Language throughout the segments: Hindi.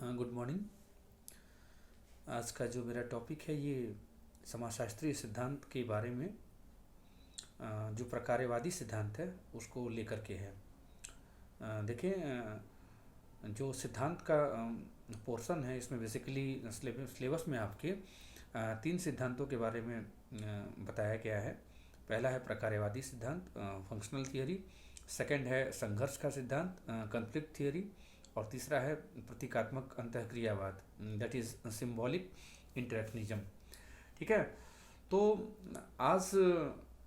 Good morning. आज का जो मेरा टॉपिक है ये समाजशास्त्रीय सिद्धांत के बारे में, जो प्रकारवादी सिद्धांत है उसको लेकर के है। देखिए, जो सिद्धांत का पोर्शन है इसमें बेसिकली सिलेबस में आपके तीन सिद्धांतों के बारे में बताया गया है। पहला है प्रकारवादी सिद्धांत, फंक्शनल थियरी। सेकंड है संघर्ष का सिद्धांत, कॉन्फ्लिक्ट थियरी। और तीसरा है प्रतीकात्मक अंतःक्रियावाद, दैट इज सिंबॉलिक इंटरैक्शनिज्म। ठीक है, तो आज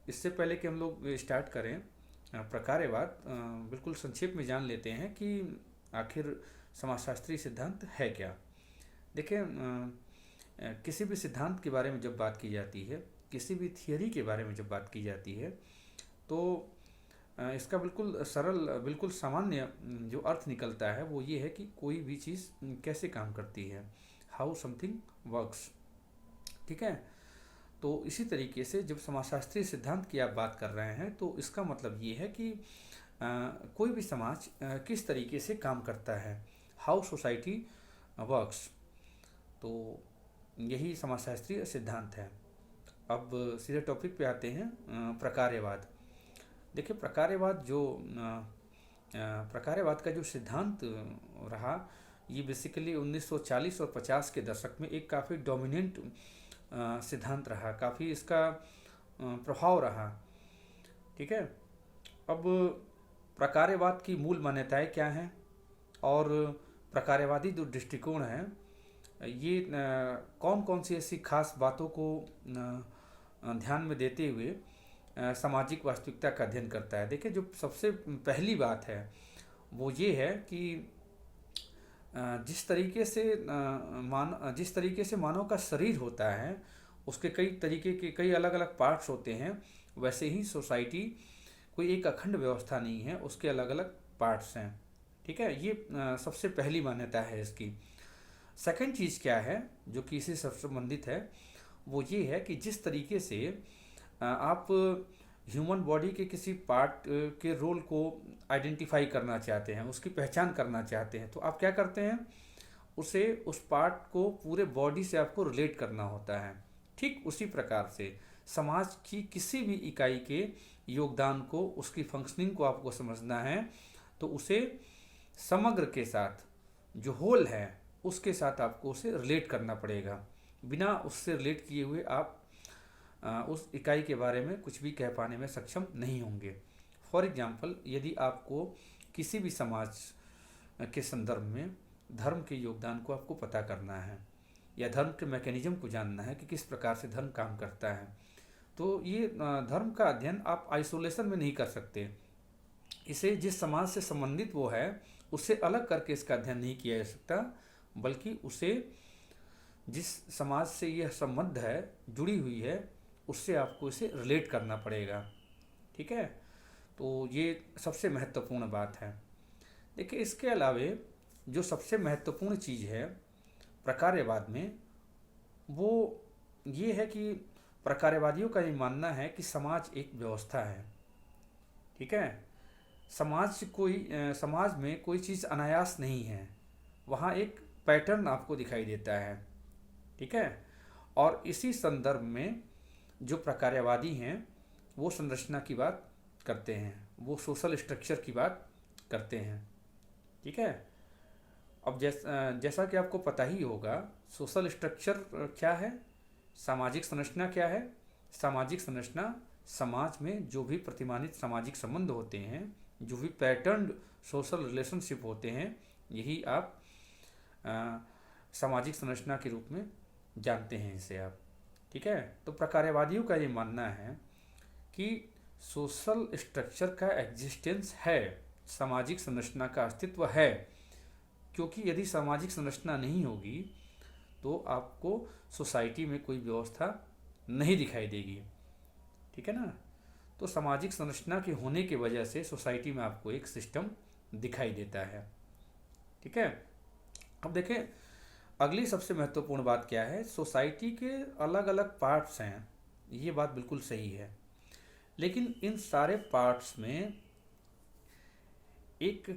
इससे पहले कि हम लोग स्टार्ट करें प्रकारवाद, बिल्कुल संक्षेप में जान लेते हैं कि आखिर समाजशास्त्रीय सिद्धांत है क्या। देखिए, किसी भी सिद्धांत के बारे में जब बात की जाती है, किसी भी थियरी के बारे में जब बात की जाती है, तो इसका बिल्कुल सरल, बिल्कुल सामान्य जो अर्थ निकलता है वो ये है कि कोई भी चीज़ कैसे काम करती है, हाउ समथिंग वर्क्स। ठीक है, तो इसी तरीके से जब समाजशास्त्रीय सिद्धांत की आप बात कर रहे हैं तो इसका मतलब ये है कि कोई भी समाज किस तरीके से काम करता है, हाउ सोसाइटी वर्क्स। तो यही समाजशास्त्रीय सिद्धांत है। अब सीधे टॉपिक पे आते हैं, प्रकारवाद। देखिए, प्रकारवाद का जो सिद्धांत रहा, ये बेसिकली 1940 और 50 के दशक में एक काफ़ी डोमिनेंट सिद्धांत रहा, काफ़ी इसका प्रभाव रहा। ठीक है, अब प्रकारवाद की मूल मान्यताएं क्या हैं और प्रकारवादी जो दृष्टिकोण है ये कौन कौन सी ऐसी खास बातों को ध्यान में देते हुए सामाजिक वास्तविकता का अध्ययन करता है। देखिए, जो सबसे पहली बात है वो ये है कि जिस तरीके से मानव का शरीर होता है, उसके कई अलग अलग पार्ट्स होते हैं, वैसे ही सोसाइटी कोई एक अखंड व्यवस्था नहीं है, उसके अलग अलग पार्ट्स हैं। ठीक है, ये सबसे पहली मान्यता है इसकी। सेकंड चीज़ क्या है जो कि इसी से संबंधित है, वो ये है कि जिस तरीके से आप ह्यूमन बॉडी के किसी पार्ट के रोल को आइडेंटिफाई करना चाहते हैं, उसकी पहचान करना चाहते हैं, तो आप क्या करते हैं, उस पार्ट को पूरे बॉडी से आपको रिलेट करना होता है। ठीक उसी प्रकार से समाज की किसी भी इकाई के योगदान को, उसकी फंक्शनिंग को आपको समझना है, तो उसे समग्र के साथ, जो होल है उसके साथ आपको उसे रिलेट करना पड़ेगा। बिना उससे रिलेट किए हुए आप उस इकाई के बारे में कुछ भी कह पाने में सक्षम नहीं होंगे। फॉर एग्जाम्पल, यदि आपको किसी भी समाज के संदर्भ में धर्म के योगदान को आपको पता करना है या धर्म के मैकेनिज्म को जानना है कि किस प्रकार से धर्म काम करता है, तो ये धर्म का अध्ययन आप आइसोलेशन में नहीं कर सकते। इसे जिस समाज से संबंधित वो है उससे अलग करके इसका अध्ययन नहीं किया जा सकता, बल्कि उसे जिस समाज से यह संबंध है, जुड़ी हुई है, उससे आपको इसे रिलेट करना पड़ेगा। ठीक है, तो ये सबसे महत्वपूर्ण बात है। देखिए, इसके अलावे जो सबसे महत्वपूर्ण चीज़ है प्रकारवाद में, वो ये है कि प्रकारवादियों का ये मानना है कि समाज एक व्यवस्था है। ठीक है, समाज में कोई चीज़ अनायास नहीं है, वहाँ एक पैटर्न आपको दिखाई देता है। ठीक है, और इसी संदर्भ में जो प्रकारवादी हैं वो संरचना की बात करते हैं, वो सोशल स्ट्रक्चर की बात करते हैं। ठीक है, अब जैसा कि आपको पता ही होगा, सोशल स्ट्रक्चर क्या है, सामाजिक संरचना क्या है। सामाजिक संरचना, समाज में जो भी प्रतिमानित सामाजिक संबंध होते हैं, जो भी पैटर्न सोशल रिलेशनशिप होते हैं, यही आप सामाजिक संरचना के रूप में जानते हैं इसे आप। ठीक है, तो प्रकारवादियों का ये मानना है कि सोशल स्ट्रक्चर का एग्जिस्टेंस है, सामाजिक संरचना का अस्तित्व है, क्योंकि यदि सामाजिक संरचना नहीं होगी तो आपको सोसाइटी में कोई व्यवस्था नहीं दिखाई देगी। ठीक है ना, तो सामाजिक संरचना के होने की वजह से सोसाइटी में आपको एक सिस्टम दिखाई देता है। ठीक है, अब देखें अगली सबसे महत्वपूर्ण बात क्या है। सोसाइटी के अलग अलग पार्ट्स हैं, ये बात बिल्कुल सही है, लेकिन इन सारे पार्ट्स में एक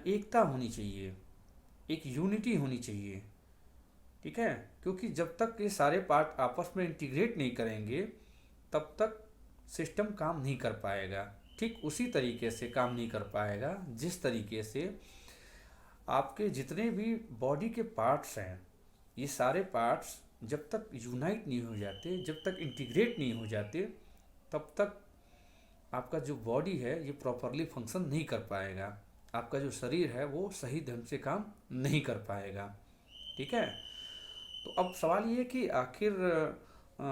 एकता होनी चाहिए। एक यूनिटी होनी चाहिए, ठीक है। क्योंकि जब तक ये सारे पार्ट आपस में इंटीग्रेट नहीं करेंगे तब तक सिस्टम काम नहीं कर पाएगा। ठीक उसी तरीके से काम नहीं कर पाएगा जिस तरीके से आपके जितने भी बॉडी के पार्ट्स हैं, ये सारे पार्ट्स जब तक यूनाइट नहीं हो जाते, जब तक इंटीग्रेट नहीं हो जाते, तब तक आपका जो बॉडी है ये प्रॉपरली फंक्शन नहीं कर पाएगा। आपका जो शरीर है वो सही ढंग से काम नहीं कर पाएगा, ठीक है। तो अब सवाल ये है कि आखिर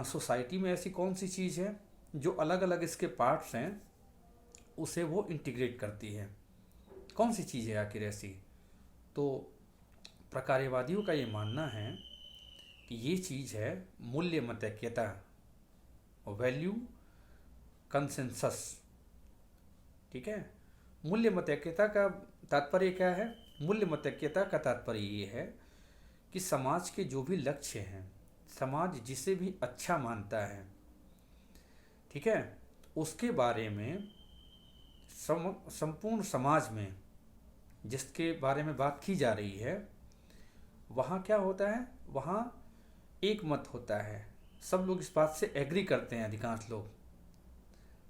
सोसाइटी में ऐसी कौन सी चीज़ है जो अलग अलग इसके पार्ट्स हैं उसे वो इंटीग्रेट करती है। कौन सी चीज़ है आखिर ऐसी? तो प्रकार्यवादियों का ये मानना है कि ये चीज़ है मूल्य मतैक्यता, वैल्यू कंसेंसस, ठीक है। मूल्य मतैक्यता का तात्पर्य क्या है? मूल्य मतैक्यता का तात्पर्य ये है कि समाज के जो भी लक्ष्य हैं, समाज जिसे भी अच्छा मानता है, ठीक है, उसके बारे में संपूर्ण समाज में जिसके बारे में बात की जा रही है, वहाँ क्या होता है? वहाँ एक मत होता है, सब लोग इस बात से एग्री करते हैं। अधिकांश लोग,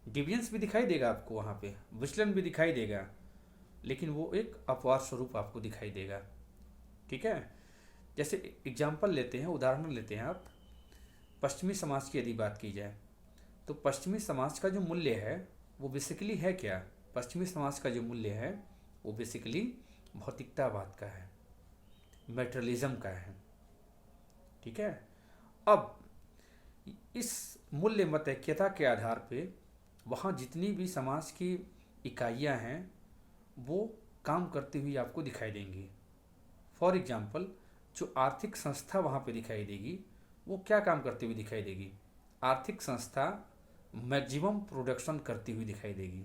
डिविएंस भी दिखाई देगा आपको वहाँ पे, विचलन भी दिखाई देगा, लेकिन वो एक अपवाद स्वरूप आपको दिखाई देगा, ठीक है। जैसे एग्जाम्पल लेते हैं, उदाहरण लेते हैं आप, पश्चिमी समाज की यदि बात की जाए तो पश्चिमी समाज का जो मूल्य है वो बेसिकली है क्या? पश्चिमी समाज का जो मूल्य है वो बेसिकली भौतिकतावाद का है, मैटेरियलिज्म का है, ठीक है। अब इस मूल्य मतैक्यता के आधार पे वहाँ जितनी भी समाज की इकाइयाँ हैं वो काम करती हुई आपको दिखाई देंगी। फॉर एग्जाम्पल, जो आर्थिक संस्था वहाँ पे दिखाई देगी वो क्या काम करती हुई दिखाई देगी? आर्थिक संस्था मैक्सिमम प्रोडक्शन करती हुई दिखाई देगी,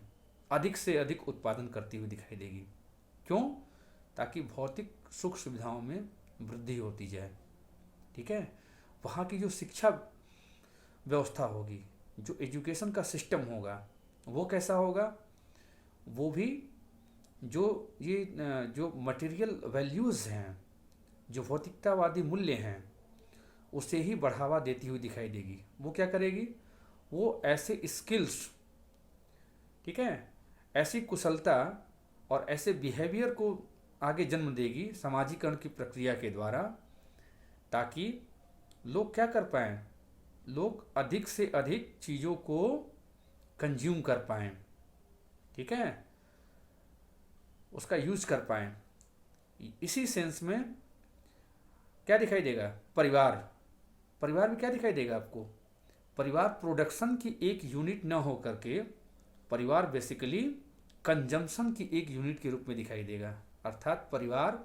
अधिक से अधिक उत्पादन करती हुई दिखाई देगी। क्यों? ताकि भौतिक सुख सुविधाओं में वृद्धि होती जाए, ठीक है। वहाँ की जो शिक्षा व्यवस्था होगी, जो एजुकेशन का सिस्टम होगा, वो कैसा होगा? वो भी जो मटेरियल वैल्यूज़ हैं, जो भौतिकतावादी मूल्य हैं, उसे ही बढ़ावा देती हुई दिखाई देगी। वो क्या करेगी? वो ऐसे स्किल्स, ठीक है, ऐसी कुशलता और ऐसे बिहेवियर को आगे जन्म देगी समाजीकरण की प्रक्रिया के द्वारा, ताकि लोग क्या कर पाएँ? लोग अधिक से अधिक चीज़ों को कंज्यूम कर पाएँ, ठीक है, उसका यूज कर पाएँ। इसी सेंस में क्या दिखाई देगा? परिवार में क्या दिखाई देगा आपको? परिवार प्रोडक्शन की एक यूनिट न हो करके परिवार बेसिकली कंजम्पशन की एक यूनिट के रूप में दिखाई देगा। अर्थात परिवार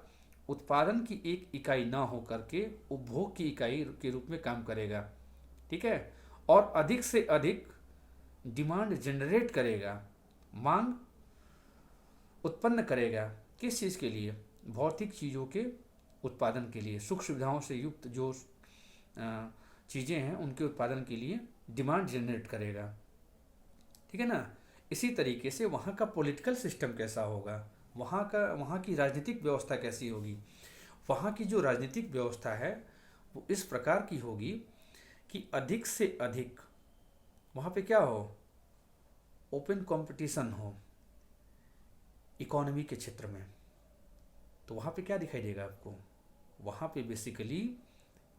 उत्पादन की एक इकाई ना हो करके उपभोग की इकाई के रूप में काम करेगा, ठीक है, और अधिक से अधिक डिमांड जनरेट करेगा, मांग उत्पन्न करेगा। किस चीज़ के लिए? भौतिक चीज़ों के उत्पादन के लिए, सुख सुविधाओं से युक्त जो चीज़ें हैं उनके उत्पादन के लिए डिमांड जनरेट करेगा, ठीक है ना। इसी तरीके से वहाँ का पॉलिटिकल सिस्टम कैसा होगा, वहाँ की राजनीतिक व्यवस्था कैसी होगी? वहाँ की जो राजनीतिक व्यवस्था है वो इस प्रकार की होगी कि अधिक से अधिक वहाँ पे क्या हो? ओपन कंपटीशन हो इकोनॉमी के क्षेत्र में। तो वहाँ पे क्या दिखाई देगा आपको? वहाँ पे बेसिकली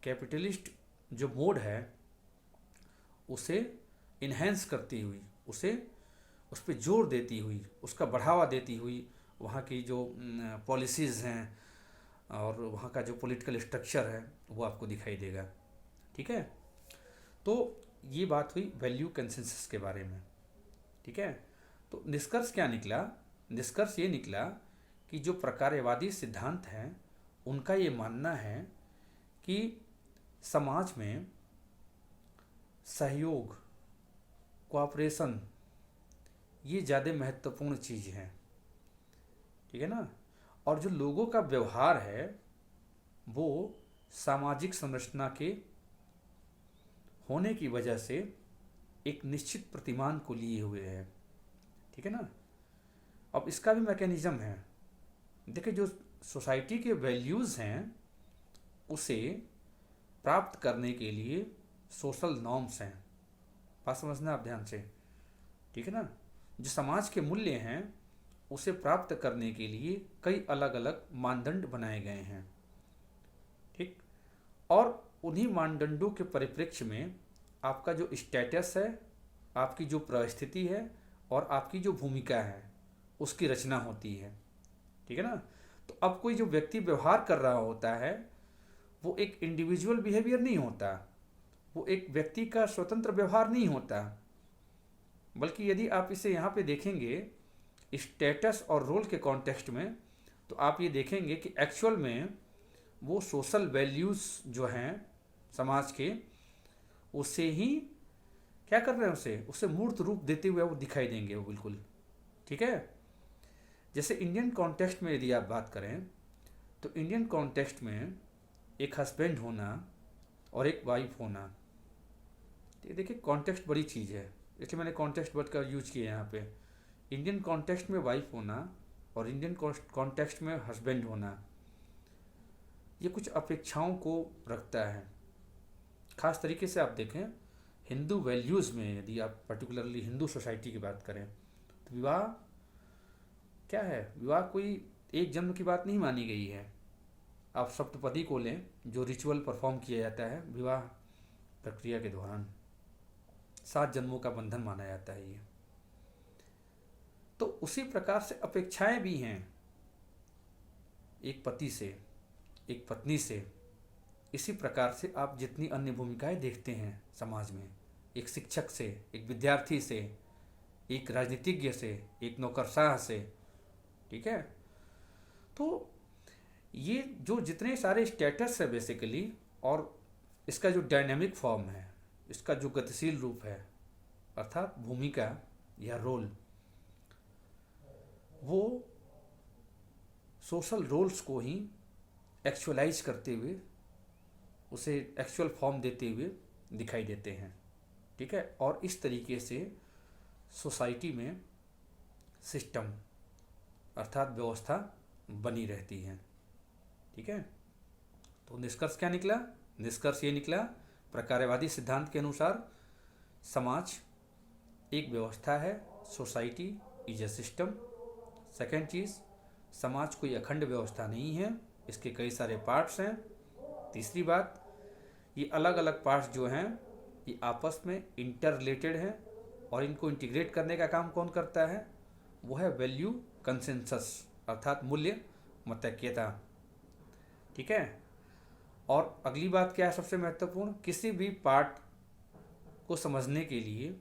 कैपिटलिस्ट जो मोड है उसे इन्हेंस करती हुई, उस पर जोर देती हुई, उसका बढ़ावा देती हुई वहाँ की जो पॉलिसीज़ हैं और वहाँ का जो पॉलिटिकल स्ट्रक्चर है वो आपको दिखाई देगा, ठीक है। तो ये बात हुई वैल्यू कंसेंसस के बारे में, ठीक है। तो निष्कर्ष क्या निकला? निष्कर्ष ये निकला कि जो प्रकार्यवादी सिद्धांत हैं उनका ये मानना है कि समाज में सहयोग, कोऑपरेशन, ये ज़्यादा महत्वपूर्ण चीज़ है, ठीक है ना। और जो लोगों का व्यवहार है वो सामाजिक संरचना के होने की वजह से एक निश्चित प्रतिमान को लिए हुए है, ठीक है ना। अब इसका भी मैकेनिज्म है। देखिए, जो सोसाइटी के वैल्यूज़ हैं उसे प्राप्त करने के लिए सोशल नॉर्म्स हैं। बात समझना आप ध्यान से, ठीक है ना। जो समाज के मूल्य हैं उसे प्राप्त करने के लिए कई अलग अलग मानदंड बनाए गए हैं, ठीक। और उन्हीं मानदंडों के परिप्रेक्ष्य में आपका जो स्टेटस है, आपकी जो परिस्थिति है और आपकी जो भूमिका है उसकी रचना होती है, ठीक है ना। तो अब कोई जो व्यक्ति व्यवहार कर रहा होता है वो एक इंडिविजुअल बिहेवियर नहीं होता, वो एक व्यक्ति का स्वतंत्र व्यवहार नहीं होता, बल्कि यदि आप इसे यहाँ पे देखेंगे स्टेटस और रोल के कॉन्टेक्स्ट में, तो आप ये देखेंगे कि एक्चुअल में वो सोशल वैल्यूज़ जो हैं समाज के, उसे ही क्या कर रहे हैं, उसे मूर्त रूप देते हुए वो दिखाई देंगे वो, बिल्कुल ठीक है। जैसे इंडियन कॉन्टेक्स्ट में यदि आप बात करें तो इंडियन कॉन्टेक्स्ट में एक हस्बैंड होना और एक वाइफ होना, तो देखिए कॉन्टेक्स्ट बड़ी चीज़ है, इसलिए मैंने कॉन्टेक्स्ट वर्ड का यूज किया यहाँ पे। इंडियन कॉन्टेक्स्ट में वाइफ होना और इंडियन कॉन्टेक्स्ट में हस्बैंड होना, ये कुछ अपेक्षाओं को रखता है। खास तरीके से आप देखें हिंदू वैल्यूज़ में, यदि आप पर्टिकुलरली हिंदू सोसाइटी की बात करें तो विवाह क्या है, विवाह कोई एक जन्म की बात नहीं मानी गई है। आप सप्तपदी को लें, जो रिचुअल परफॉर्म किया जाता है विवाह प्रक्रिया के दौरान, 7 जन्मों का बंधन माना जाता है ये। तो उसी प्रकार से अपेक्षाएं भी हैं एक पति से, एक पत्नी से। इसी प्रकार से आप जितनी अन्य भूमिकाएं देखते हैं समाज में, एक शिक्षक से, एक विद्यार्थी से, एक राजनीतिज्ञ से, एक नौकरशाह से, ठीक है। तो ये जो जितने सारे स्टेटस है बेसिकली, और इसका जो डायनामिक फॉर्म है, इसका जो गतिशील रूप है, अर्थात भूमिका या रोल, वो सोशल रोल्स को ही एक्चुअलाइज करते हुए, उसे एक्चुअल फॉर्म देते हुए दिखाई देते हैं, ठीक है। और इस तरीके से सोसाइटी में सिस्टम अर्थात व्यवस्था बनी रहती है, ठीक है। तो निष्कर्ष क्या निकला? निष्कर्ष ये निकला, प्रकार्यवादी सिद्धांत के अनुसार समाज एक व्यवस्था है, society is a system. Second चीज़, समाज कोई अखंड व्यवस्था नहीं है, इसके कई सारे पार्ट्स हैं। तीसरी बात, ये अलग अलग पार्ट्स जो हैं ये आपस में इंटर रिलेटेड हैं, और इनको इंटीग्रेट करने का काम कौन करता है? वो है वैल्यू कंसेंसस, अर्थात मूल्य मतैक्यता, ठीक है। और अगली बात क्या है सबसे महत्वपूर्ण, किसी भी पार्ट को समझने के लिए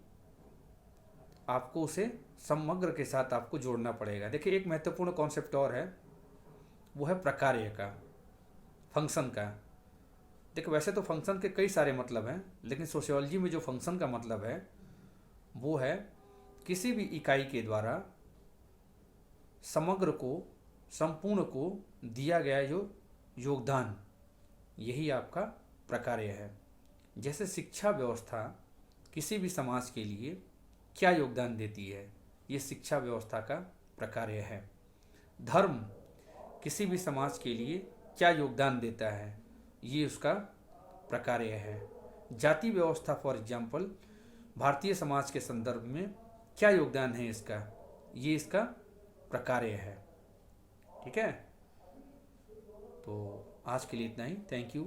आपको उसे समग्र के साथ आपको जोड़ना पड़ेगा। देखिए एक महत्वपूर्ण कॉन्सेप्ट और है, वो है प्रकार्य का, फंक्शन का। देखो वैसे तो फंक्शन के कई सारे मतलब हैं, लेकिन सोशियोलॉजी में जो फंक्शन का मतलब है वो है किसी भी इकाई के द्वारा समग्र को, संपूर्ण को दिया गया जो योगदान, यही आपका प्रकार्य है। जैसे शिक्षा व्यवस्था किसी भी समाज के लिए क्या योगदान देती है, ये शिक्षा व्यवस्था का प्रकार्य है। धर्म किसी भी समाज के लिए क्या योगदान देता है, ये उसका प्रकार्य है। जाति व्यवस्था फॉर एग्जाम्पल भारतीय समाज के संदर्भ में क्या योगदान है इसका, ये इसका प्रकार्य है, ठीक है। तो आज के लिए इतना ही, थैंक यू।